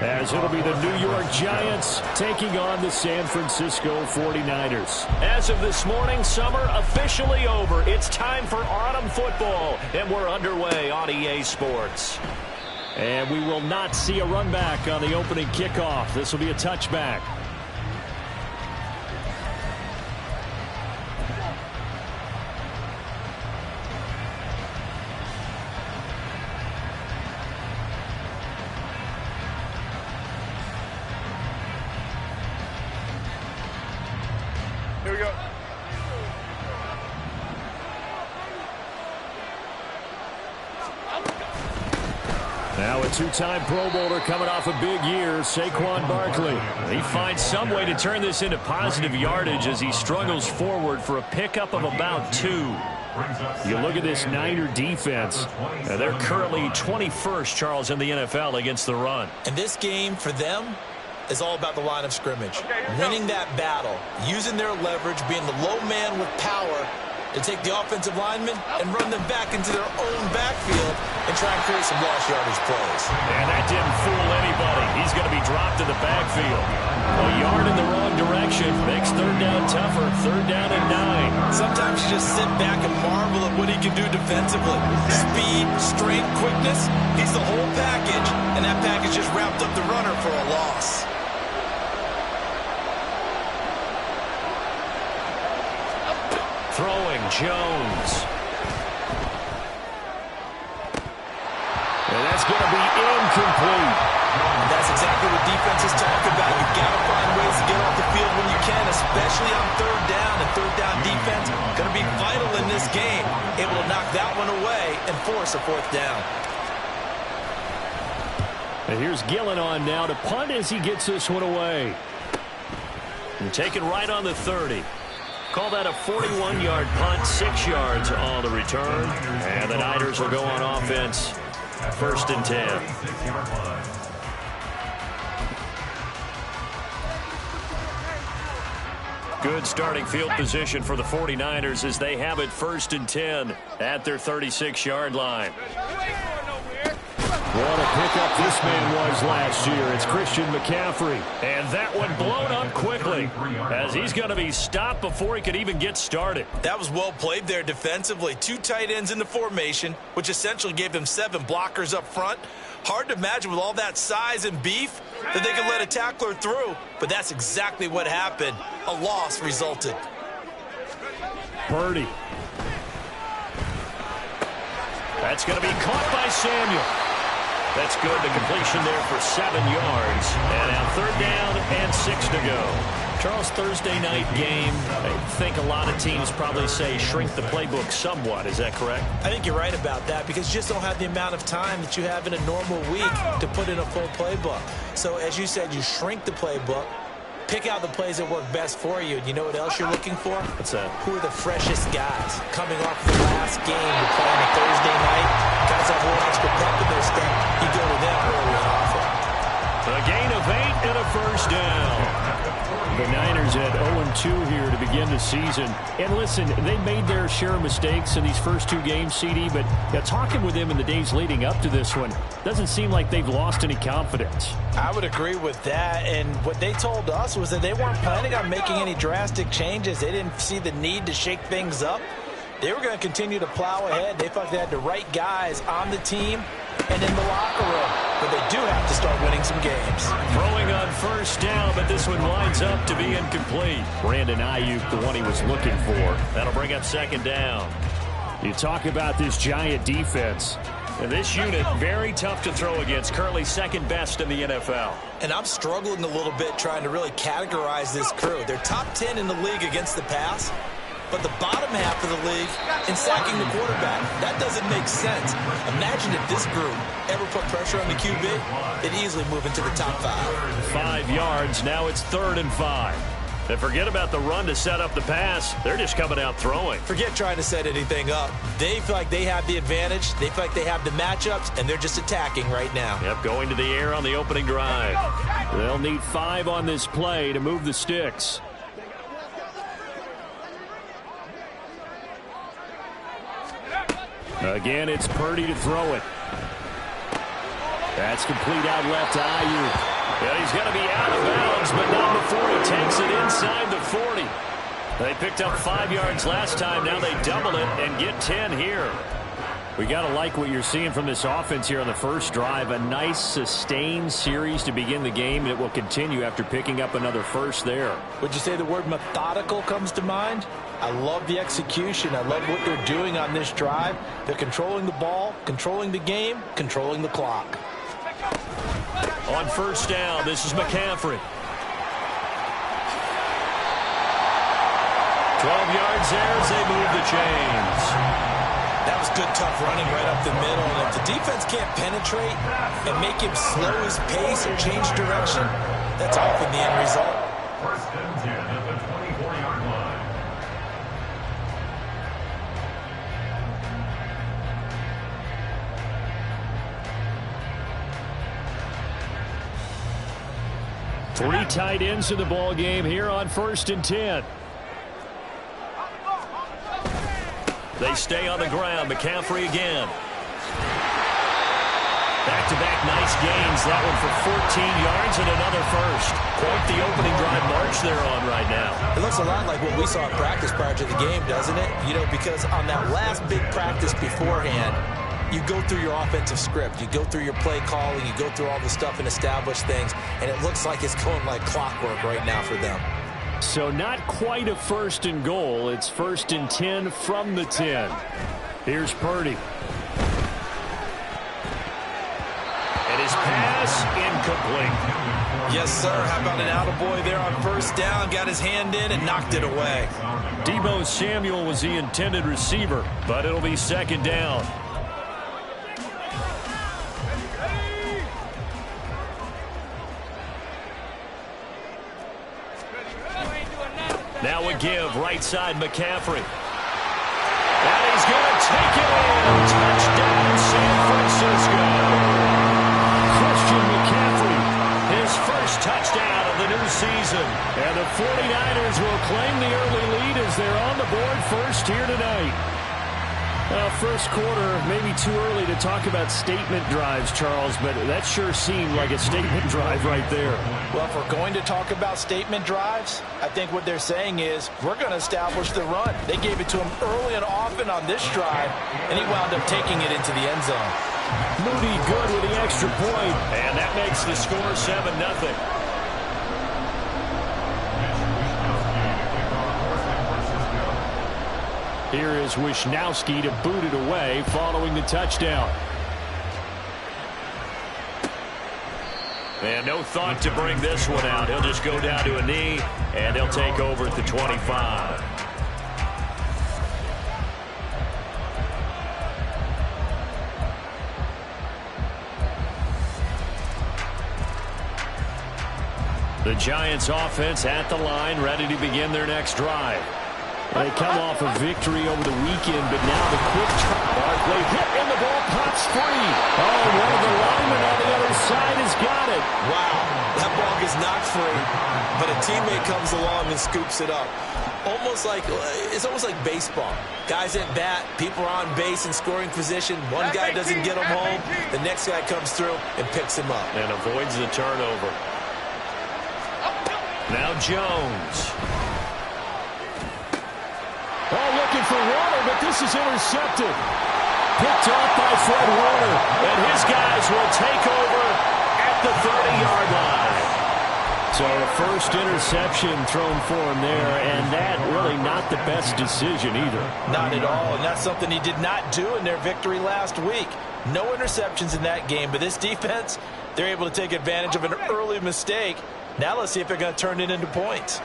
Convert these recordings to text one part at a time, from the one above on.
as it'll be the New York Giants taking on the San Francisco 49ers. As of this morning, summer officially over. It's time for autumn football, and we're underway on EA Sports. And we will not see a run back on the opening kickoff. This will be a touchback. Here we go. Now a two-time Pro Bowler coming off a big year, Saquon Barkley. He finds some way to turn this into positive yardage as he struggles forward for a pickup of about 2. You look at this Niner defense. They're currently 21st, Charles, in the NFL against the run. And this game for them is all about the line of scrimmage. Winning that battle, using their leverage, being the low man with power to take the offensive linemen and run them back into their own backfield and try and create some lost yardage plays. And that didn't fool anybody. He's going to be dropped in the backfield. A yard in the wrong direction makes third down tougher. Third down and 9. Sometimes you just sit back and marvel at what he can do defensively. Speed, strength, quickness, he's the whole package, and that package just wrapped up the runner for a loss. Throwing, Jones. And that's going to be incomplete. And that's exactly what defenses talk about. You've got to find ways to get off the field when you can, especially on third down. And third down defense going to be vital in this game. Able to knock that one away and force a fourth down. And here's Gillen on now to punt as he gets this one away. And taken right on the 30. Call that a 41-yard punt, 6 yards on the return. And the Niners will go on offense. First and 10. Good starting field position for the 49ers as they have it first and 10 at their 36-yard line. What a pickup this man was last year. It's Christian McCaffrey. And that one blown up quickly as he's going to be stopped before he could even get started. That was well played there defensively. 2 tight ends in the formation, which essentially gave them 7 blockers up front. Hard to imagine with all that size and beef that they could let a tackler through, but that's exactly what happened. A loss resulted. Purdy. That's going to be caught by Samuel. That's good. The completion there for 7 yards. And now third down and 6 to go. Charles, Thursday night game, I think a lot of teams probably say shrink the playbook somewhat. Is that correct? I think you're right about that because you just don't have the amount of time that you have in a normal week to put in a full playbook. So as you said, you shrink the playbook, pick out the plays that work best for you. And you know what else you're looking for? What's that? Who are the freshest guys coming off the last game to play on a Thursday night? Guys have a little extra pep in their step. You go to them early and often. A gain of 8 and a first down. The Niners at 0-2 here to begin the season. And listen, they made their share of mistakes in these first 2 games, CD, but talking with them in the days leading up to this one, doesn't seem like they've lost any confidence. I would agree with that, and what they told us was that they weren't planning on making any drastic changes. They didn't see the need to shake things up. They were going to continue to plow ahead. They felt they had the right guys on the team and in the locker room. But they do have to start winning some games. Throwing on first down, but this one winds up to be incomplete. Brandon Ayuk, the one he was looking for. That'll bring up second down. You talk about this Giant defense. And this unit, very tough to throw against, currently second best in the NFL. And I'm struggling a little bit trying to really categorize this crew. They're top 10 in the league against the pass, but the bottom half of the league in sacking the quarterback. That doesn't make sense. Imagine if this group ever put pressure on the QB, they'd easily move into the top 5. 5 yards, now it's 3rd and 5. And forget about the run to set up the pass. They're just coming out throwing. Forget trying to set anything up. They feel like they have the advantage. They feel like they have the matchups, and they're just attacking right now. Yep, going to the air on the opening drive. They'll need 5 on this play to move the sticks. Again, it's Purdy to throw it. That's complete out left to Aiyuk. And he's going to be out of bounds, but not before he takes it inside the 40. They picked up 5 yards last time. Now they double it and get 10 here. We got to like what you're seeing from this offense here on the first drive. A nice, sustained series to begin the game, and it will continue after picking up another first there. Would you say the word methodical comes to mind? I love the execution. I love what they're doing on this drive. They're controlling the ball, controlling the game, controlling the clock. On first down, this is McCaffrey. 12 yards there as they move the chains. That was good, tough running right up the middle. And if the defense can't penetrate and make him slow his pace or change direction, that's often the end result. First and 10 at the 24-yard line. Three tight ends in the ball game here on first and 10. They stay on the ground. McCaffrey again. Back-to-back nice gains. That one for 14 yards and another first. Quite the opening drive march they're on right now. It looks a lot like what we saw in practice prior to the game, doesn't it? You know, because on that last big practice beforehand, you go through your offensive script. You go through your play calling. You go through all the stuff and establish things. And it looks like it's going like clockwork right now for them. So not quite a first and goal. It's first and 10 from the 10. Here's Purdy. And his pass incomplete. Yes, sir. How about an attaboy there on first down? Got his hand in and knocked it away. Deebo Samuel was the intended receiver, but it'll be second down. Now a give, right side McCaffrey. And he's going to take it in. Touchdown, San Francisco. Christian McCaffrey, his first touchdown of the new season. And the 49ers will claim the early lead as they're on the board first here tonight. First quarter, maybe too early to talk about statement drives, Charles, but that sure seemed like a statement drive right there. Well, if we're going to talk about statement drives, I think what they're saying is we're going to establish the run. They gave it to him early and often on this drive, and he wound up taking it into the end zone. Moody good with the extra point. And that makes the score 7-0. Here is Wisnowski to boot it away following the touchdown. And no thought to bring this one out. He'll just go down to a knee, and they'll take over at the 25. The Giants offense at the line, ready to begin their next drive. They come off a victory over the weekend, but now the quick Barkley hit and the ball pops free. Oh, one of the linemen on the other side has got it. Wow, that ball gets knocked free, but a teammate comes along and scoops it up. It's almost like baseball. Guys at bat, people are on base in scoring position. One guy doesn't get him home. The next guy comes through and picks him up. And avoids the turnover. Now Jones. Oh, looking for Warner, but this is intercepted. Picked off by Fred Warner. And his guys will take over at the 30-yard line. So a first interception thrown for him there, and that really not the best decision either. Not at all, and that's something he did not do in their victory last week. No interceptions in that game, but this defense, they're able to take advantage of an early mistake. Now let's see if they're going to turn it into points.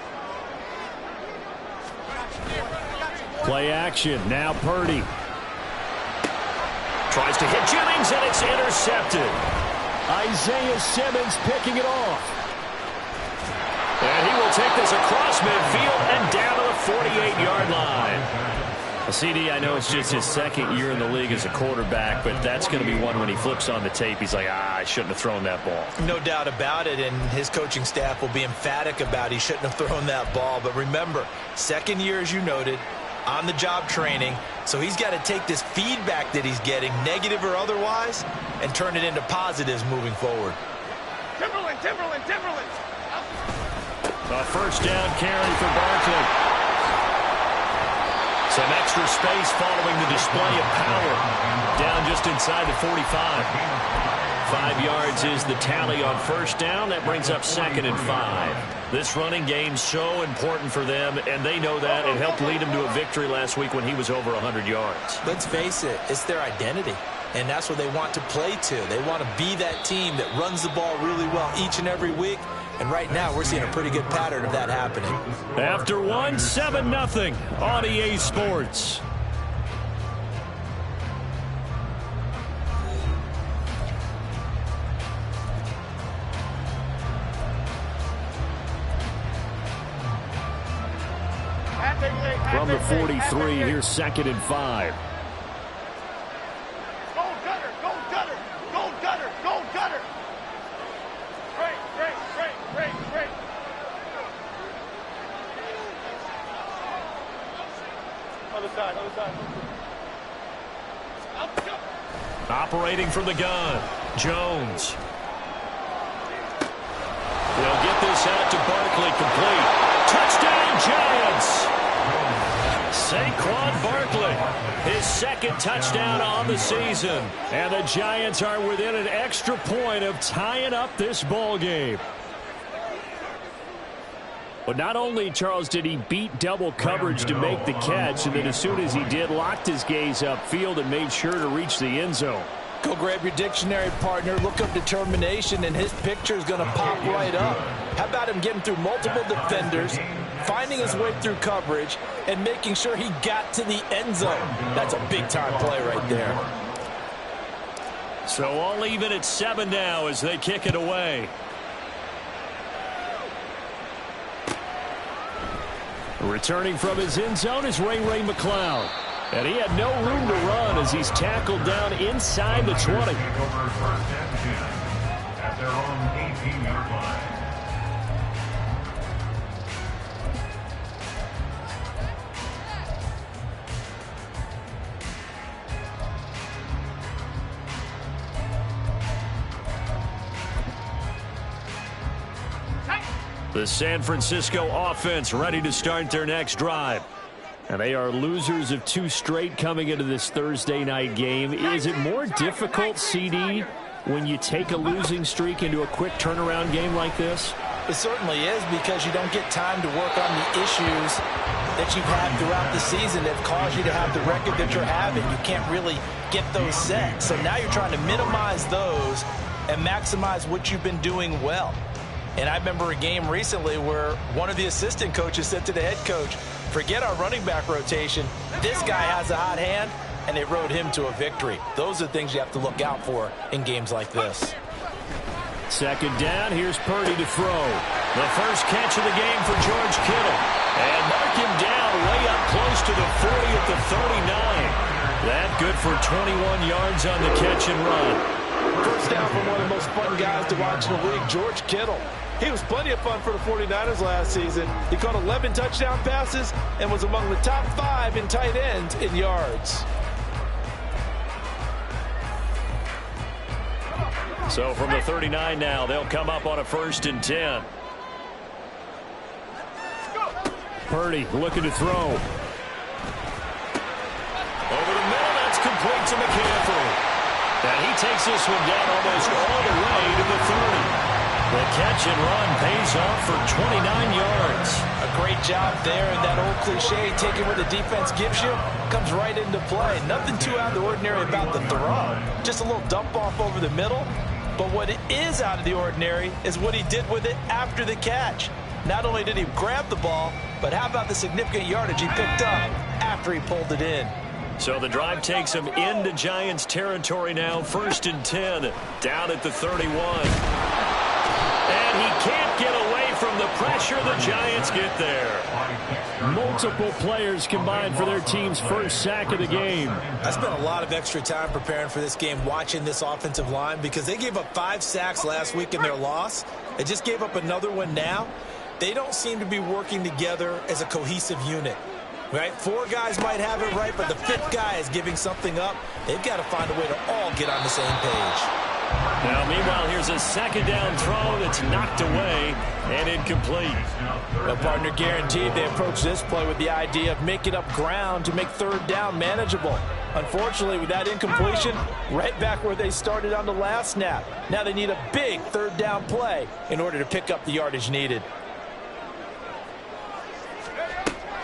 Play action. Now Purdy. Tries to hit Jennings, and it's intercepted. Isaiah Simmons picking it off. And he will take this across midfield and down to the 48-yard line. CD, I know it's just his second year in the league as a quarterback, but that's going to be one when he flips on the tape, he's like, I shouldn't have thrown that ball. No doubt about it, and his coaching staff will be emphatic about he shouldn't have thrown that ball. But remember, second year, as you noted, on-the-job training. So he's got to take this feedback that he's getting, negative or otherwise, and turn it into positives moving forward. Timberland. A first down carry for Barkley. Some extra space following the display of power. Down just inside the 45. 5 yards is the tally on first down. That brings up 2nd and 5. This running game's so important for them, and they know that. It helped lead them to a victory last week when he was over 100 yards. Let's face it, it's their identity, and that's what they want to play to. They want to be that team that runs the ball really well each and every week, and right now we're seeing a pretty good pattern of that happening. After one, 7-0 on EA Sports. From the 43, here's 2nd and 5. Go gutter. Break. Other side. Operating from the gun, Jones. They'll get this out to Barkley, complete. Touchdown, Giants! Saquon Barkley, his 2nd touchdown on the season. And the Giants are within an extra point of tying up this ball game. But not only, Charles, did he beat double coverage to make the catch, and then as soon as he did, locked his gaze upfield and made sure to reach the end zone. Go grab your dictionary, partner. Look up determination, and his picture is going to pop right up. How about him getting through multiple defenders, finding his way through coverage, and making sure he got to the end zone? That's a big-time play right there. So all even at 7 now as they kick it away. Returning from his end zone is Ray McCloud. And he had no room to run as he's tackled down inside the 20. Over 1st and 10 at their own 18-yard line. The San Francisco offense ready to start their next drive. And they are losers of 2 straight coming into this Thursday night game. Is it more difficult, CD, when you take a losing streak into a quick turnaround game like this? It certainly is, because you don't get time to work on the issues that you've had throughout the season that caused you to have the record that you're having. You can't really get those set. So now you're trying to minimize those and maximize what you've been doing well. And I remember a game recently where one of the assistant coaches said to the head coach, forget our running back rotation. This guy has a hot hand, and they rode him to a victory. Those are the things you have to look out for in games like this. 2nd down, here's Purdy to throw. The first catch of the game for George Kittle. And mark him down way up close to the 40 at the 39. That good for 21 yards on the catch and run. First down from one of the most fun guys to watch in the league, George Kittle. He was plenty of fun for the 49ers last season. He caught 11 touchdown passes and was among the top 5 in tight ends in yards. So from the 39 now, they'll come up on a 1st and 10. Purdy looking to throw. Over the middle, that's complete to McCaffrey. And he takes this one down almost all the way to the 30. The catch and run pays off for 29 yards. A great job there, and that old cliche, taking what the defense gives you, comes right into play. Nothing too out of the ordinary about the throw. Just a little dump off over the middle. But what it is out of the ordinary is what he did with it after the catch. Not only did he grab the ball, but how about the significant yardage he picked up after he pulled it in. So the drive takes him into Giants territory now. 1st and 10, down at the 31. And he can't get away from the pressure. The Giants get there. Multiple players combined for their team's first sack of the game. I spent a lot of extra time preparing for this game, watching this offensive line, because they gave up 5 sacks last week in their loss. They just gave up another one now. They don't seem to be working together as a cohesive unit. Right? 4 guys might have it right, but the 5th guy is giving something up. They've got to find a way to all get on the same page. Now, meanwhile, here's a second down throw that's knocked away and incomplete. The partner guaranteed they approach this play with the idea of making up ground to make third down manageable. Unfortunately, with that incompletion, right back where they started on the last snap. Now they need a big third down play in order to pick up the yardage needed.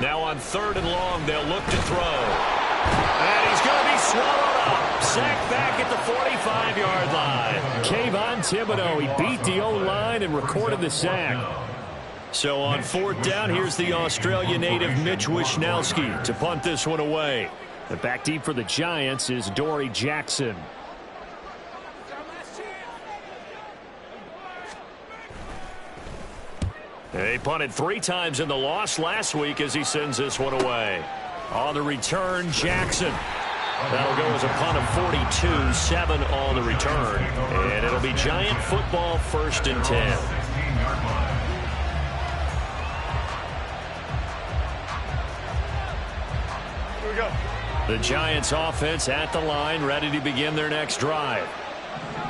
Now on 3rd and long, they'll look to throw. And he's going to be swallowed up. Sacked back at the 45-yard line. Kayvon Thibodeaux, he beat the O-line and recorded the sack. So on 4th down, here's the Australia native Mitch Wishnowsky to punt this one away. The back deep for the Giants is Dory Jackson. They punted 3 times in the loss last week as he sends this one away. On the return, Jackson. That'll go as a punt of 42, 7 on the return. And it'll be Giant football 1st and 10. Here we go. The Giants offense at the line, ready to begin their next drive.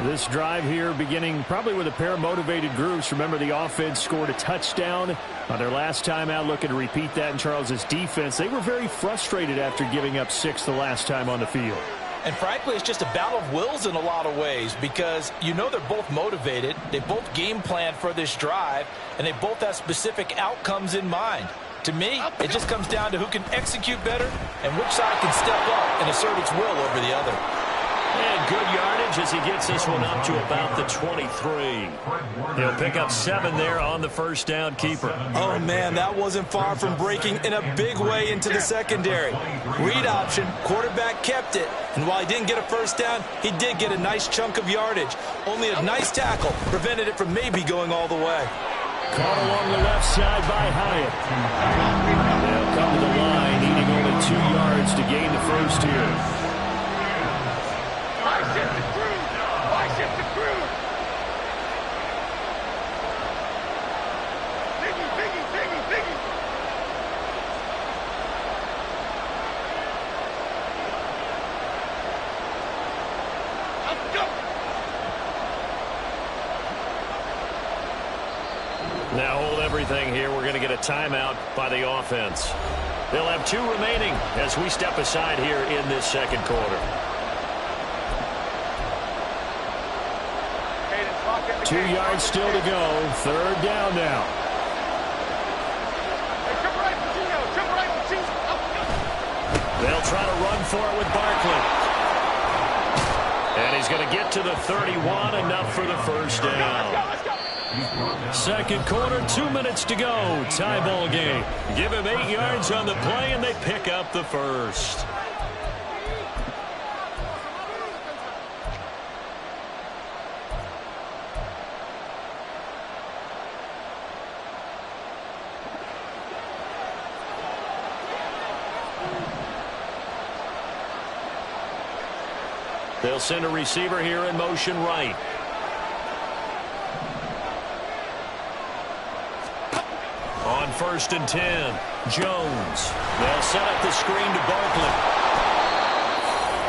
This drive here beginning probably with a pair of motivated groups. Remember, the offense scored a touchdown on their last time out, looking to repeat that in Charles's defense. They were very frustrated after giving up 6 the last time on the field. And frankly, it's just a battle of wills in a lot of ways because you know they're both motivated. They both game plan for this drive, and they both have specific outcomes in mind. To me, it just comes down to who can execute better and which side can step up and assert its will over the other. And good yardage as he gets this one up to about the 23. He'll pick up 7 there on the first down keeper. Oh, man, that wasn't far from breaking in a big way into the secondary. Read option, quarterback kept it, and while he didn't get a first down, he did get a nice chunk of yardage. Only a nice tackle prevented it from maybe going all the way. Caught along the left side by Hyatt. They'll come to the line, needing only 2 yards to gain the first here. Bicep to Cruz. Biggie. Let's go. Now hold everything here. We're going to get a timeout by the offense. They'll have 2 remaining as we step aside here in this second quarter. 2 yards still to go. 3rd down now. They'll try to run for it with Barkley. And he's going to get to the 31, enough for the first down. Second quarter, 2 minutes to go. Tie ball game. Give him 8 yards on the play, and they pick up the first. They'll send a receiver here in motion right. On 1st and 10, Jones. They'll set up the screen to Barkley.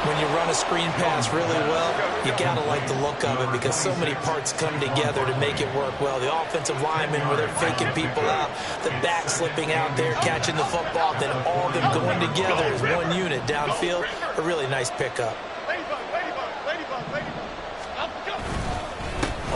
When you run a screen pass really well, you got to like the look of it because so many parts come together to make it work well. The offensive linemen where they're faking people out, the back slipping out there, catching the football, then all of them going together as one unit downfield. A really nice pickup.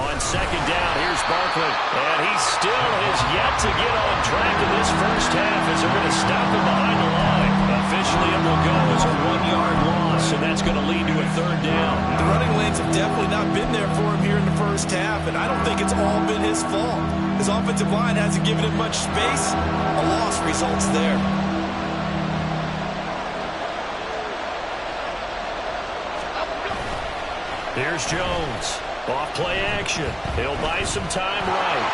On 2nd down, here's Barkley. And he still has yet to get on track in this first half as they're going to stop him behind the line. Officially, it will go as a 1-yard loss, and that's going to lead to a 3rd down. The running lanes have definitely not been there for him here in the first half, and I don't think it's all been his fault. His offensive line hasn't given him much space. A loss results there. Here's Jones. Off play action. He'll buy some time right.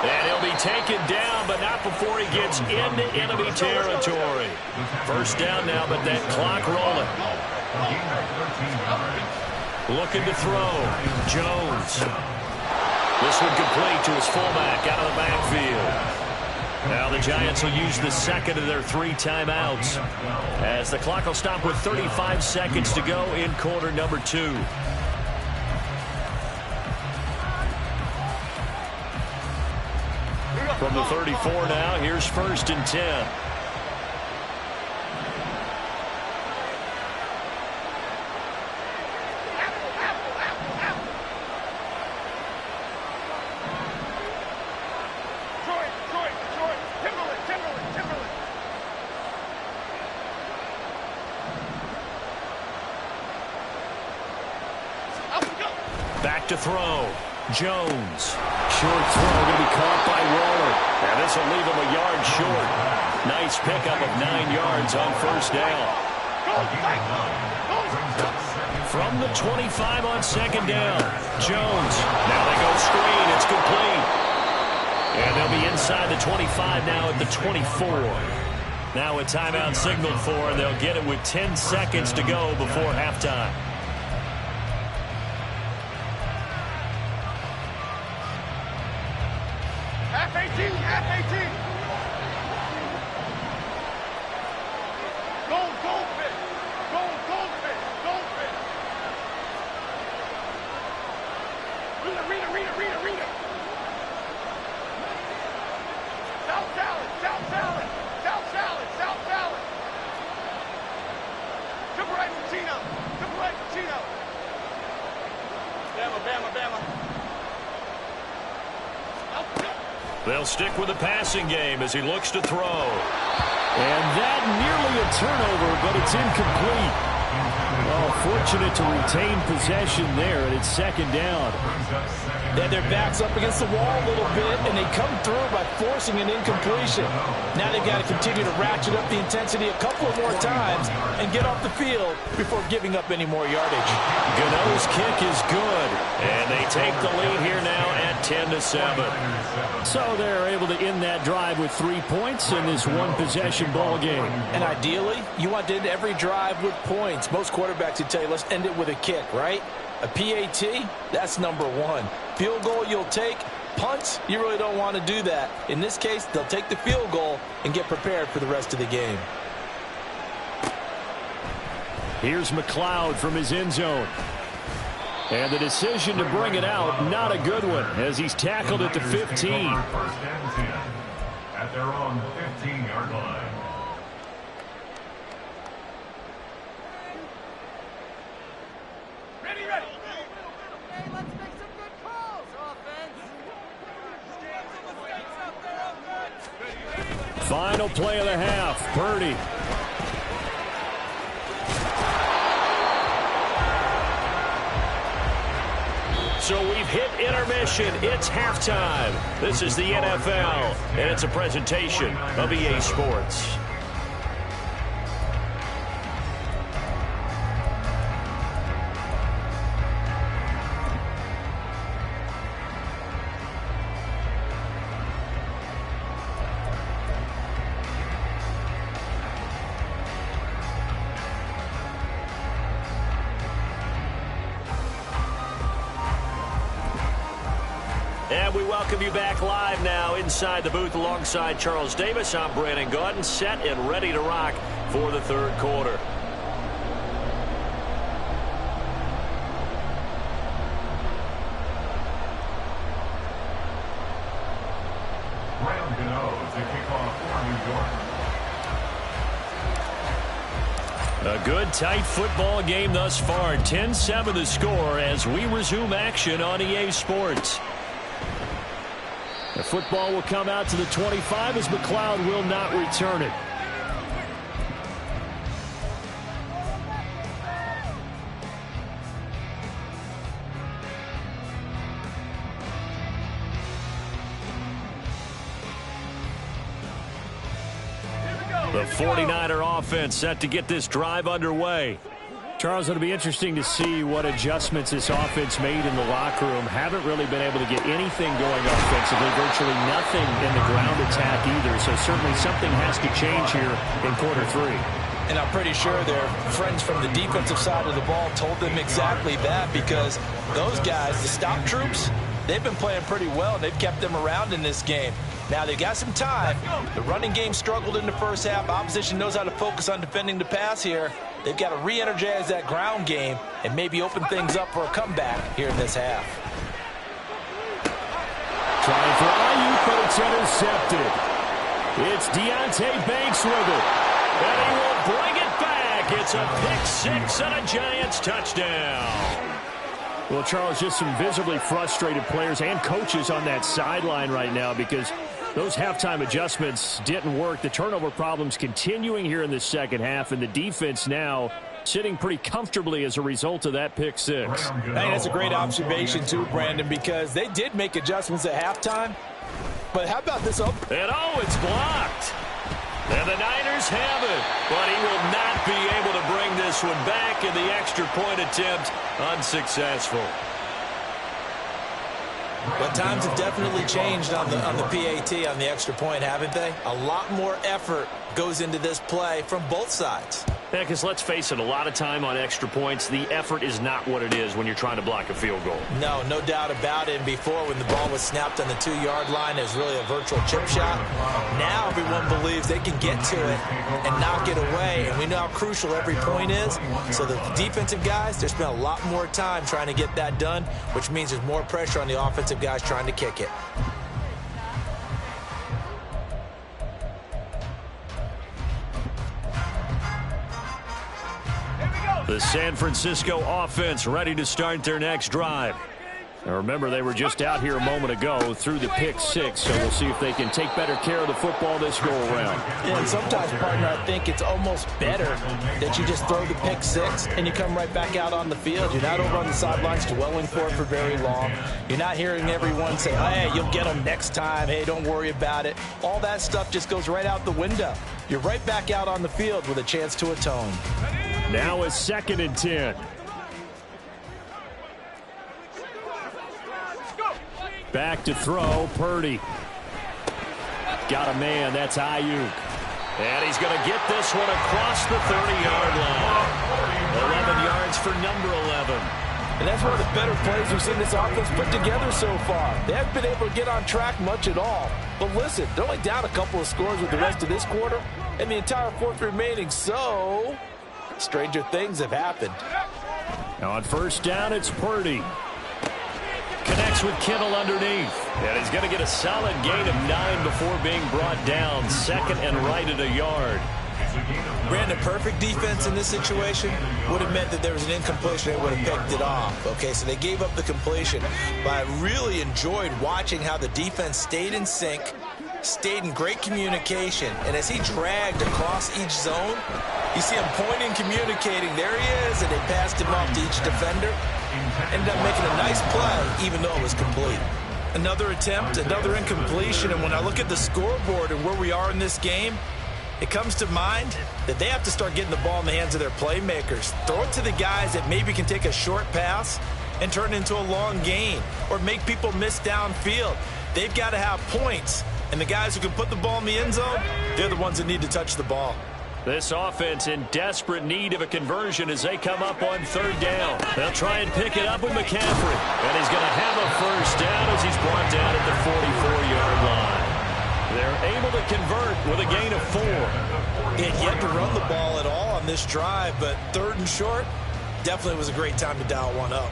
And he'll be taken down, but not before he gets into enemy territory. First down now, but that clock rolling. Looking to throw. Jones. This one complete to his fullback out of the backfield. Now the Giants will use the second of their 3 timeouts as the clock will stop with 35 seconds to go in quarter number 2. From the 34 now, here's 1st and 10. Back to throw. Jones. Short throw going to be caught by Waller. And this will leave him a yard short. Nice pickup of 9 yards on 1st down. From the 25 on 2nd down. Jones. Now they go screen. It's complete. And they'll be inside the 25 now at the 24. Now a timeout signaled for, and they'll get it with 10 seconds to go before halftime. Half 18. Goldfish. Rita. South salad. Triple right Pacino. Bama. They'll stick with the passing game as he looks to throw. And that nearly a turnover, but it's incomplete. Well, fortunate to retain possession there, and it's 2nd down. They had their backs up against the wall a little bit, and they come through by forcing an incompletion. Now they've got to continue to ratchet up the intensity a couple of more times and get off the field before giving up any more yardage. Gano's kick is good, and they take the lead here now at 10-7. So they're able to end that drive with 3 points in this one-possession ball game. And ideally, you want to end every drive with points. Most quarterbacks would tell you, let's end it with a kick, right? A PAT, that's number 1. Field goal you'll take. Punts, you really don't want to do that. In this case, they'll take the field goal and get prepared for the rest of the game. Here's McLeod from his end zone. And the decision to bring it out, not a good one, as he's tackled at the 15. 1st and 10 at their own 15-yard line. Ready. Okay, let's make some good calls, offense. Final play of the half. Purdy. So we've hit intermission. It's halftime. This is the NFL, and it's a presentation of EA Sports. And we welcome you back live now inside the booth alongside Charles Davis. I'm Brandon Gaudin, set and ready to rock for the 3rd quarter. Graham Gano to kick off for New York. A good, tight football game thus far. 10-7 the score as we resume action on EA Sports. The football will come out to the 25 as McLeod will not return it. The 49er offense set to get this drive underway. Charles, it'll be interesting to see what adjustments this offense made in the locker room. Haven't really been able to get anything going offensively, virtually nothing in the ground attack either. So certainly something has to change here in quarter 3. And I'm pretty sure their friends from the defensive side of the ball told them exactly that, because those guys, the stop troops, they've been playing pretty well, and they've kept them around in this game. Now, they got some time. The running game struggled in the first half. Opposition knows how to focus on defending the pass here. They've got to re-energize that ground game and maybe open things up for a comeback here in this half. Trying for Ayuk, but it's intercepted. It's Deonte Banks with it. And he will bring it back. It's a pick-6 and a Giants touchdown. Well, Charles, just some visibly frustrated players and coaches on that sideline right now because those halftime adjustments didn't work. The turnover problems continuing here in the second half, and the defense now sitting pretty comfortably as a result of that pick-6. I think that's a great observation, too, Brandon, because they did make adjustments at halftime. But how about this? And it's blocked. And the Niners have it. But he will not be able to bring this one back, and the extra point attempt unsuccessful. But times have definitely changed on the PAT, on the extra point, haven't they? A lot more effort goes into this play from both sides. Yeah, because let's face it, a lot of time on extra points, the effort is not what it is when you're trying to block a field goal. No doubt about it. And before, when the ball was snapped on the 2-yard line, it was really a virtual chip shot. Now everyone believes they can get to it and knock it away. And we know how crucial every point is. So the defensive guys, they spent a lot more time trying to get that done, which means there's more pressure on the offensive guys trying to kick it. The San Francisco offense ready to start their next drive. Now remember, they were just out here a moment ago through the pick-6, so we'll see if they can take better care of the football this go-around. Yeah, and sometimes, partner, I think it's almost better that you just throw the pick-6 and you come right back out on the field. You're not over on the sidelines dwelling for it for very long. You're not hearing everyone say, hey, you'll get them next time. Hey, don't worry about it. All that stuff just goes right out the window. You're right back out on the field with a chance to atone. Now it's 2nd and 10. Back to throw, Purdy. Got a man, that's Ayuk. And he's going to get this one across the 30-yard line. 11 yards for number 11. And that's one of the better plays we've seen this offense put together so far. They haven't been able to get on track much at all. But listen, they're only down a couple of scores with the rest of this quarter and the entire fourth remaining. So, stranger things have happened. Now on first down, it's Purdy. Connects with Kittle underneath. And he's going to get a solid gain of 9 before being brought down. Second and right at a yard. Brandon, perfect defense in this situation would have meant that there was an incompletion. They would have picked it off. Okay, so they gave up the completion. But I really enjoyed watching how the defense stayed in sync, stayed in great communication. And as he dragged across each zone, you see him pointing, communicating. There he is, and they passed him off to each defender. Ended up making a nice play, even though it was complete. Another attempt, another incompletion. And when I look at the scoreboard and where we are in this game, it comes to mind that they have to start getting the ball in the hands of their playmakers. Throw it to the guys that maybe can take a short pass and turn it into a long gain or make people miss downfield. They've got to have points. And the guys who can put the ball in the end zone, they're the ones that need to touch the ball. This offense in desperate need of a conversion as they come up on third down. They'll try and pick it up with McCaffrey. And he's going to have a first down as he's brought down at the 44-yard line. They're able to convert with a gain of 4. And yet to run the ball at all on this drive, but third and short, definitely was a great time to dial one up.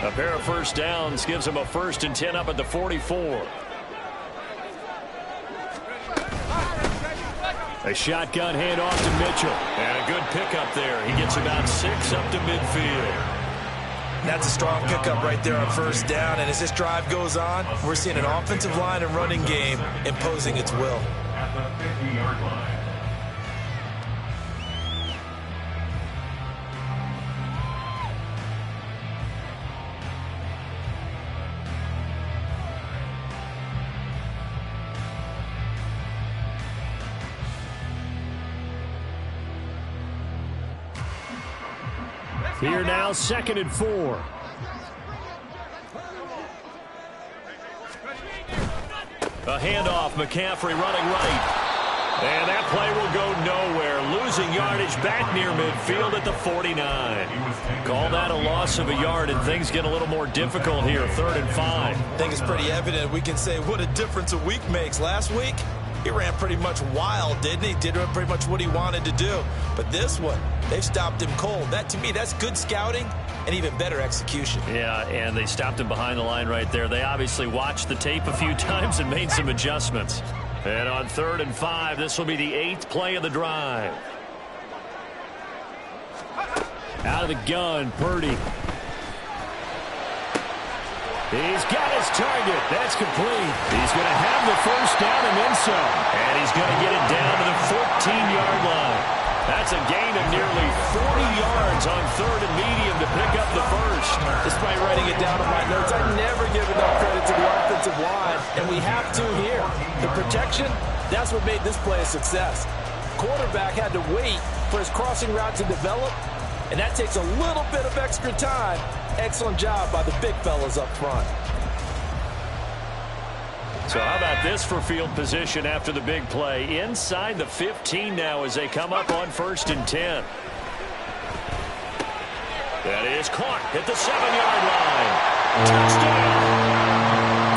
A pair of first downs gives them a 1st and 10 up at the 44. A shotgun handoff to Mitchell. And a good pickup there. He gets about 6 up to midfield. That's a strong pickup right there on first down. And as this drive goes on, we're seeing an offensive line and running game imposing its will. At the 50-yard line. Here now, 2nd and 4. A handoff, McCaffrey running right. And that play will go nowhere. Losing yardage back near midfield at the 49. Call that a loss of a yard, and things get a little more difficult here. 3rd and 5. I think it's pretty evident. We can say what a difference a week makes. Last week, he ran pretty much wild, didn't he? Did pretty much what he wanted to do. But this one, they've stopped him cold. That, to me, that's good scouting and even better execution. Yeah, and they stopped him behind the line right there. They obviously watched the tape a few times and made some adjustments. And on 3rd and 5, this will be the 8th play of the drive. Out of the gun, Purdy. He's got his target. That's complete. He's going to have the first down and then some. And he's going to get it down to the 14-yard line. That's a gain of nearly 40 yards on 3rd and medium to pick up the first. Despite writing it down in my notes, I never give enough credit to the offensive line, and we have to here. The protection, that's what made this play a success. Quarterback had to wait for his crossing route to develop, and that takes a little bit of extra time. Excellent job by the big fellas up front. So how about this for field position after the big play? Inside the 15 now as they come up on 1st and 10. That is caught at the 7-yard line. Touchdown!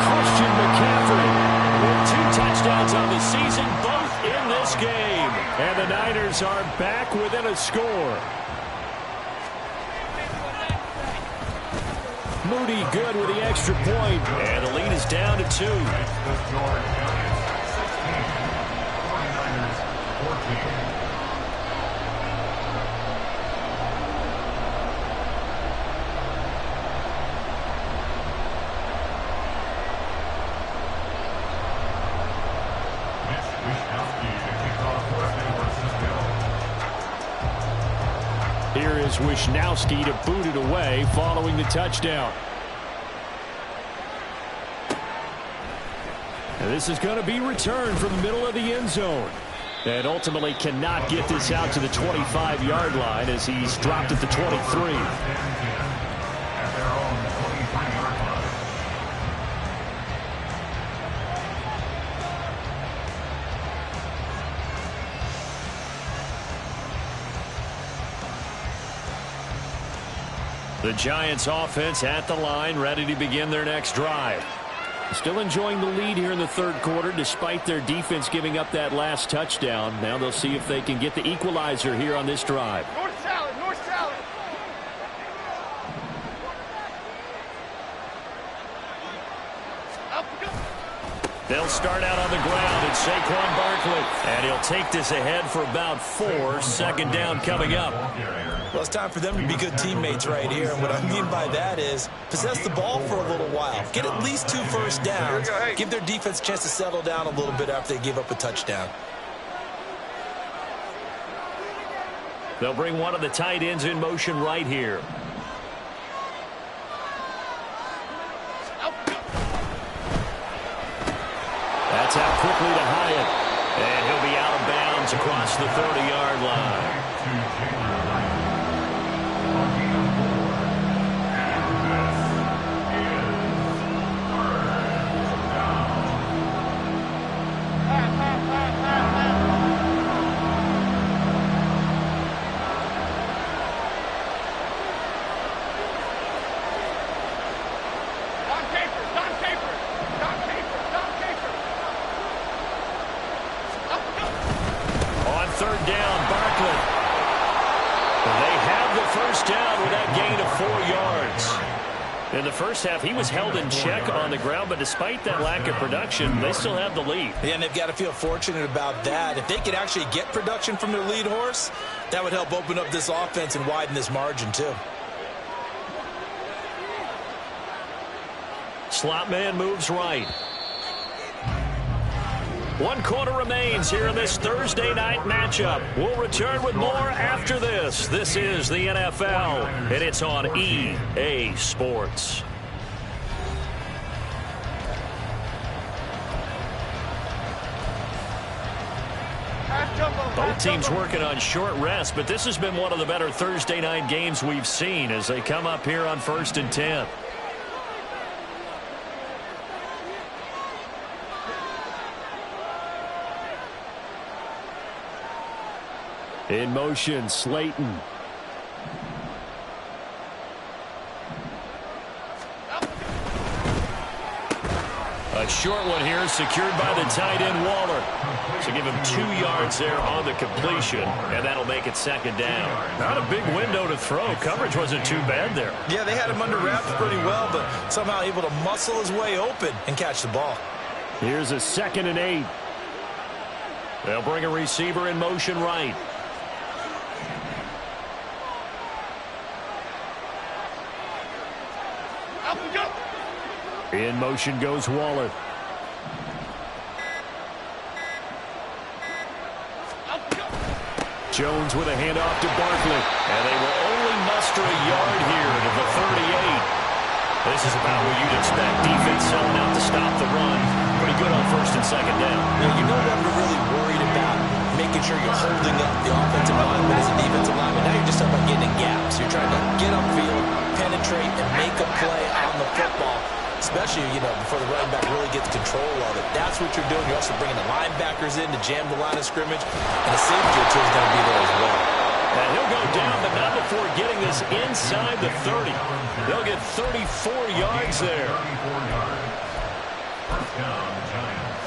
Christian McCaffrey With 2 touchdowns on the season, both in this game. And the Niners are back within a score. Moody good with the extra point. And the lead is down to 2. Here is Wisnowski to boot it away following the touchdown. And this is going to be returned from the middle of the end zone. And ultimately cannot get this out to the 25-yard line as he's dropped at the 23. The Giants offense at the line, ready to begin their next drive. Still enjoying the lead here in the 3rd quarter despite their defense giving up that last touchdown. Now they'll see if they can get the equalizer here on this drive. North salad, north salad. They'll start out on the ground. It's Saquon Barkley. And he'll take this ahead for about 4. 2nd down coming up. Well, it's time for them to be good teammates right here. And what I mean by that is possess the ball for a little while. Get at least 2 first downs. Give their defense a chance to settle down a little bit after they give up a touchdown. They'll bring one of the tight ends in motion right here. That's out quickly to Hyatt. And he'll be out of bounds across the 30-yard line. In the first half, he was held in check on the ground, but despite that lack of production, they still have the lead. Yeah, and they've got to feel fortunate about that. If they could actually get production from their lead horse, that would help open up this offense and widen this margin, too. Slot man moves right. 1 quarter remains here in this Thursday night matchup. We'll return with more after this. This is the NFL, and it's on EA Sports. Both teams working on short rest, but this has been one of the better Thursday night games we've seen as they come up here on 1st and 10. In motion, Slayton. A short one here, secured by the tight end, Waller. So give him 2 yards there on the completion, and that'll make it 2nd down. Not a big window to throw. Coverage wasn't too bad there. Yeah, they had him under wraps pretty well, but somehow able to muscle his way open and catch the ball. Here's a 2nd and 8. They'll bring a receiver in motion right. In motion goes Waller. Jones with a handoff to Barkley. And they will only muster a yard here to the 38. This is about what you'd expect. Defense selling out to stop the run. Pretty good on 1st and 2nd down. Now, you know what we're really worried about? Making sure you're holding up the offensive lineman as a defensive lineman. Now you're just talking about getting in gaps. You're trying to get upfield, penetrate, and make a play on the football. Especially, before the running back really gets control of it. That's what you're doing. You're also bringing the linebackers in to jam the line of scrimmage. And a safety or two is going to be there as well. And he'll go down, but not before getting this inside the 30. They'll get 34 yards there. 34 yards. First down, Giants.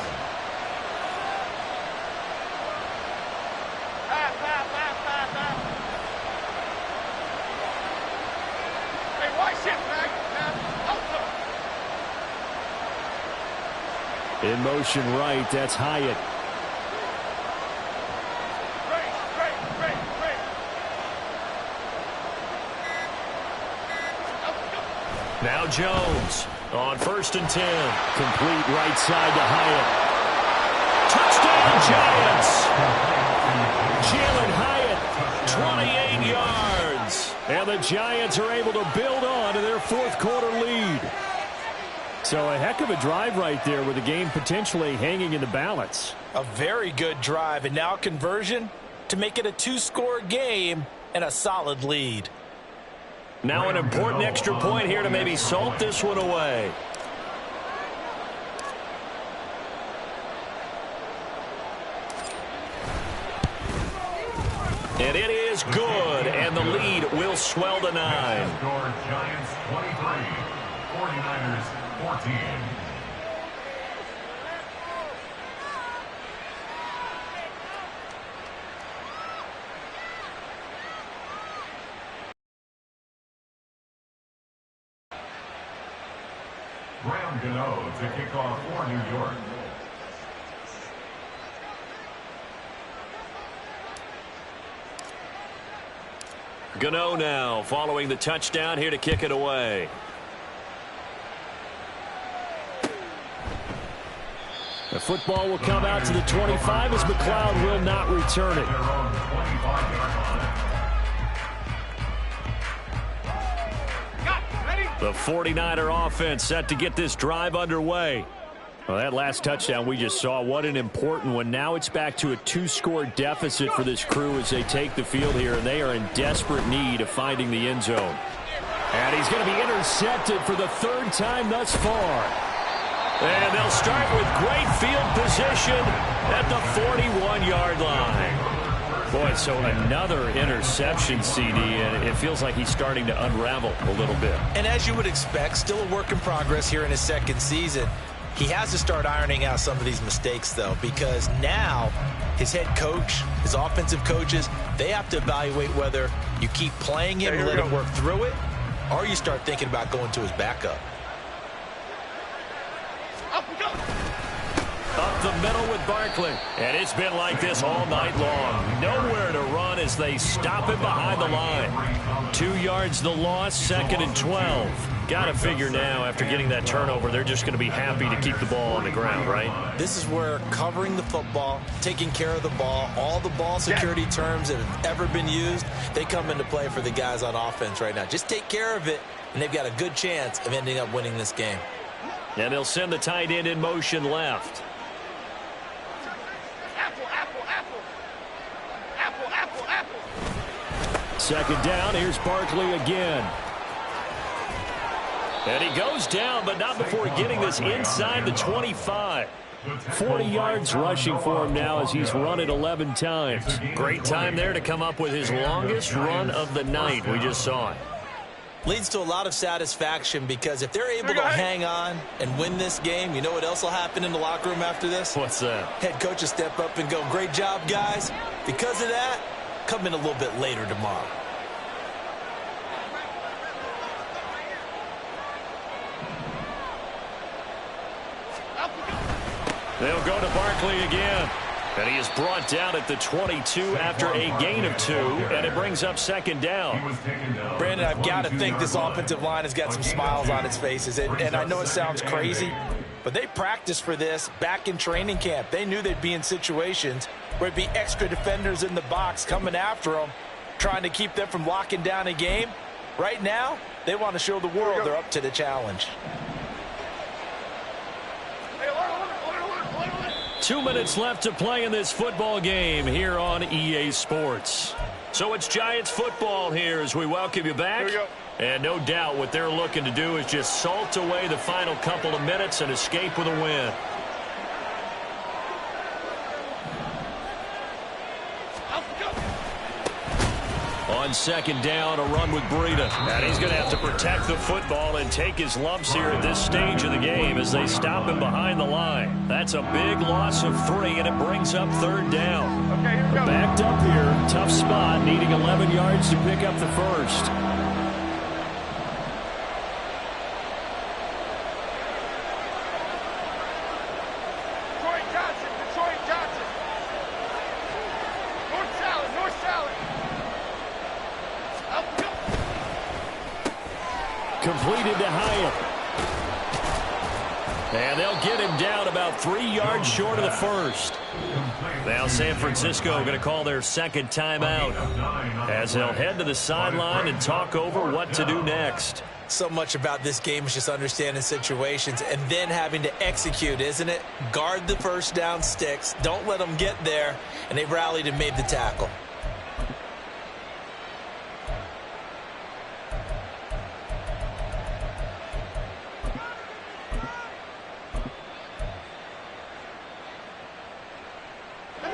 Hey, why shit, man? In motion right, that's Hyatt. Now Jones on 1st and 10. Complete right side to Hyatt. Touchdown, Giants! Jalen Hyatt, 28 yards. And the Giants are able to build on to their 4th quarter lead. So a heck of a drive right there with the game potentially hanging in the balance. A very good drive, and now conversion to make it a 2-score game and a solid lead. Now an important extra point here to maybe salt this one away. And it is good, and the lead will swell to 9. Score Giants 23, 49ers 14. Graham Gano to kick off for New York. Gano now following the touchdown here to kick it away. The football will come out to the 25 as McLeod will not return it. The 49er offense set to get this drive underway. Well, that last touchdown we just saw, what an important one. Now it's back to a 2-score deficit for this crew as they take the field here, and they are in desperate need of finding the end zone. And he's going to be intercepted for the 3rd time thus far. And they'll start with great field position at the 41-yard line. Boy, so another interception, CD, and it feels like he's starting to unravel a little bit. And as you would expect, still a work in progress here in his 2nd season. He has to start ironing out some of these mistakes, though, because now his head coach, his offensive coaches, they have to evaluate whether you keep playing him and let him work through it, or you start thinking about going to his backup. Up the middle with Barkley. And it's been like this all night long. Nowhere to run as they stop him behind the line. 2 yards the loss, 2nd and 12. Got to figure now, after getting that turnover, they're just going to be happy to keep the ball on the ground, right? This is where covering the football, taking care of the ball, all the ball security terms that have ever been used, they come into play for the guys on offense right now. Just take care of it, and they've got a good chance of ending up winning this game. And they'll send the tight end in motion left. second down, here's Barkley again. And he goes down, but not before getting this inside the 25. 40 yards rushing for him now as he's run it 11 times. Great time there to come up with his longest run of the night. We just saw it. Leads to a lot of satisfaction because if they're able to hang on and win this game, you know what else will happen in the locker room after this? What's that? Head coach will step up and go, great job, guys. Because of that, come in a little bit later tomorrow. They'll go to Barkley again. And he is brought down at the 22 after a gain of 2, and it brings up second down. Brandon, I've got to think this offensive line has got some smiles on its faces. And I know it sounds crazy, but they practiced for this back in training camp. They knew they'd be in situations where it'd be extra defenders in the box coming after them, trying to keep them from locking down a game. Right now, they want to show the world they're up to the challenge. 2 minutes left to play in this football game here on EA Sports. So it's Giants football here as we welcome you back. And no doubt what they're looking to do is just salt away the final couple of minutes and escape with a win. On second down, a run with Breida. And he's going to have to protect the football and take his lumps here at this stage of the game as they stop him behind the line. That's a big loss of 3, and it brings up third down. Okay, here we go. Backed up here, tough spot, needing 11 yards to pick up the first. Detroit Johnson. North Salad. Completed to Hyatt. And they'll get him down about 3 yards short of the first. Now San Francisco going to call their second timeout as they'll head to the sideline and talk over what to do next. So much about this game is just understanding situations and then having to execute, isn't it? Guard the first down sticks. Don't let them get there. And they rallied and made the tackle.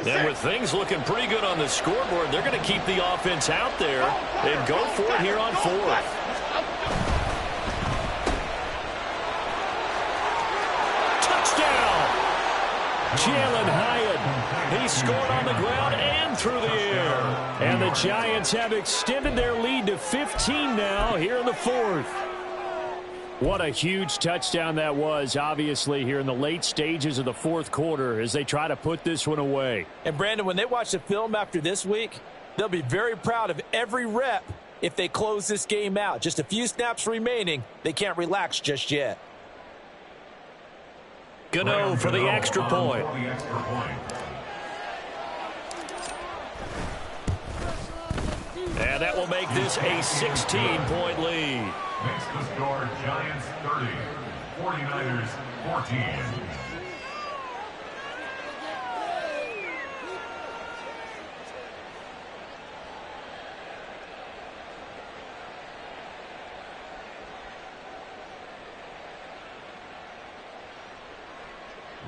And with things looking pretty good on the scoreboard, they're going to keep the offense out there and go for it here on fourth. Touchdown! Jalen Hyatt. He scored on the ground and through the air. And the Giants have extended their lead to 15 now here in the fourth. What a huge touchdown that was, obviously, here in the late stages of the fourth quarter as they try to put this one away. And, Brandon, when they watch the film after this week, they'll be very proud of every rep if they close this game out. Just a few snaps remaining. They can't relax just yet. Gano for the extra point. And that will make this a 16-point lead. Makes the score Giants 30, 49ers 14.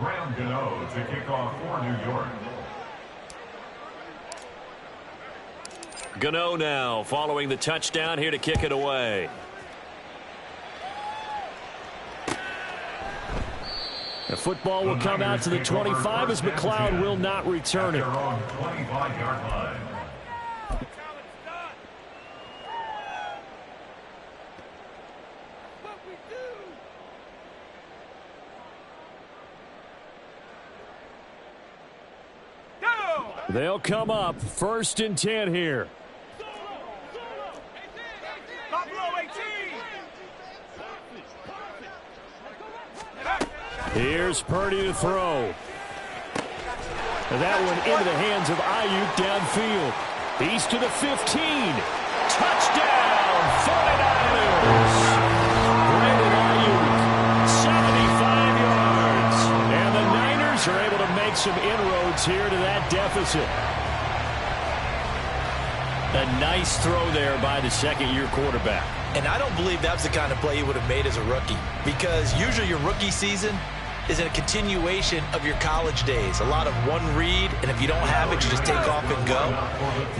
Graham Gano to kick off for New York. Gano now following the touchdown here to kick it away. The football will come out to the 25 as McLeod will not return it. Their own 25-yard line. They'll come up 1st and 10 here. Here's Purdy to throw. And that one into the hands of Ayuk downfield. He's to the 15. Touchdown, 49ers. Brandon Ayuk, 75 yards. And the Niners are able to make some inroads here to that deficit. A nice throw there by the second-year quarterback. And I don't believe that's the kind of play he would have made as a rookie, because usually your rookie season is a continuation of your college days. A lot of one read, and if you don't have it, you just take off and go.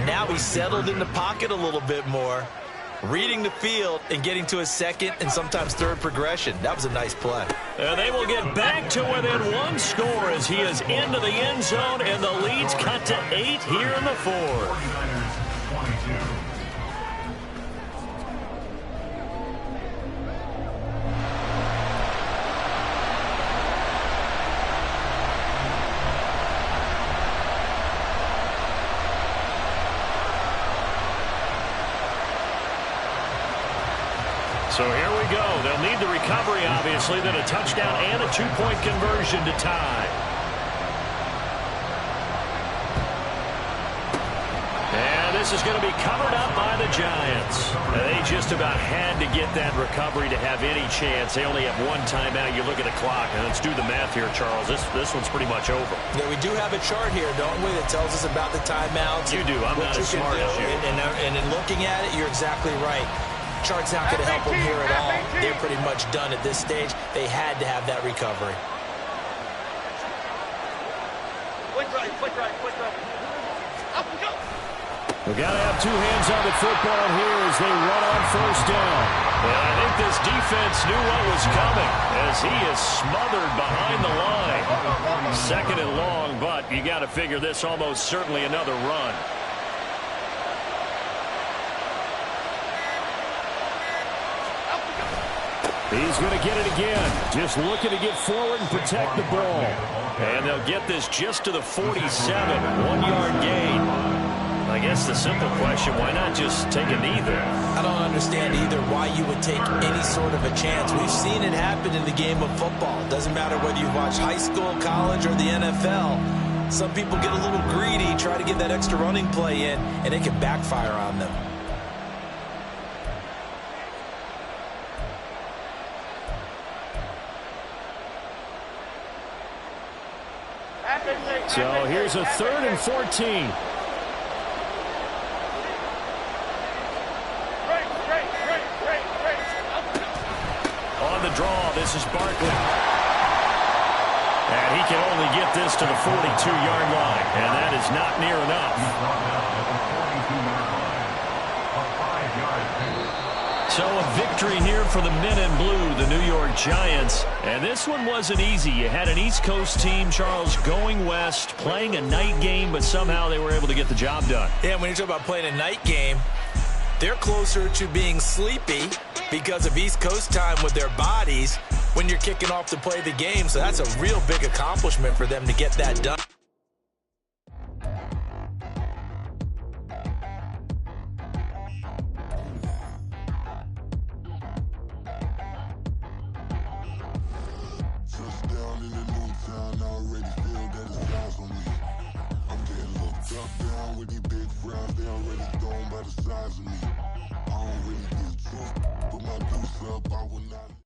Now he's settled in the pocket a little bit more, reading the field and getting to his second and sometimes third progression. That was a nice play. And they will get back to within one score as he is into the end zone, and the lead's cut to 8 here in the fourth. 49ers 22. So here we go. They'll need the recovery, obviously, then a touchdown and a two-point conversion to tie. And this is going to be covered up by the Giants. They just about had to get that recovery to have any chance. They only have one timeout. You look at the clock, and let's do the math here, Charles. This one's pretty much over. Yeah, we do have a chart here, don't we, that tells us about the timeouts. You do. I'm not as smart as you. And in looking at it, you're exactly right. Chart's not going to help them here at all. They're pretty much done at this stage. They had to have that recovery. Quick right, quick right, quick right. Up we go. We've got to have two hands on the football here as they run on first down. And I think this defense knew what was coming as he is smothered behind the line. Second and long, but you got to figure this almost certainly another run. He's going to get it again. Just looking to get forward and protect the ball. And they'll get this just to the 47. 1-yard gain. I guess the simple question, why not just take a knee there? I don't understand either why you would take any sort of a chance. We've seen it happen in the game of football. It doesn't matter whether you watch high school, college, or the NFL. Some people get a little greedy, try to get that extra running play in, and it can backfire on them. So here's a 3rd and 14. On the draw, this is Barkley. And he can only get this to the 42-yard line, and that is not near enough. So a victory here for the men in blue, the New York Giants. And this one wasn't easy. You had an East Coast team, Charles, going west, playing a night game, but somehow they were able to get the job done. Yeah, when you talk about playing a night game, they're closer to being sleepy because of East Coast time with their bodies when you're kicking off to play the game. So that's a real big accomplishment for them to get that done. Touchdown in the new town, I already feel that it's eyes on me. I'm getting looked up down with these big frowns, they already thrown by the size of me. I don't really get tough, put my deuce up, I will not.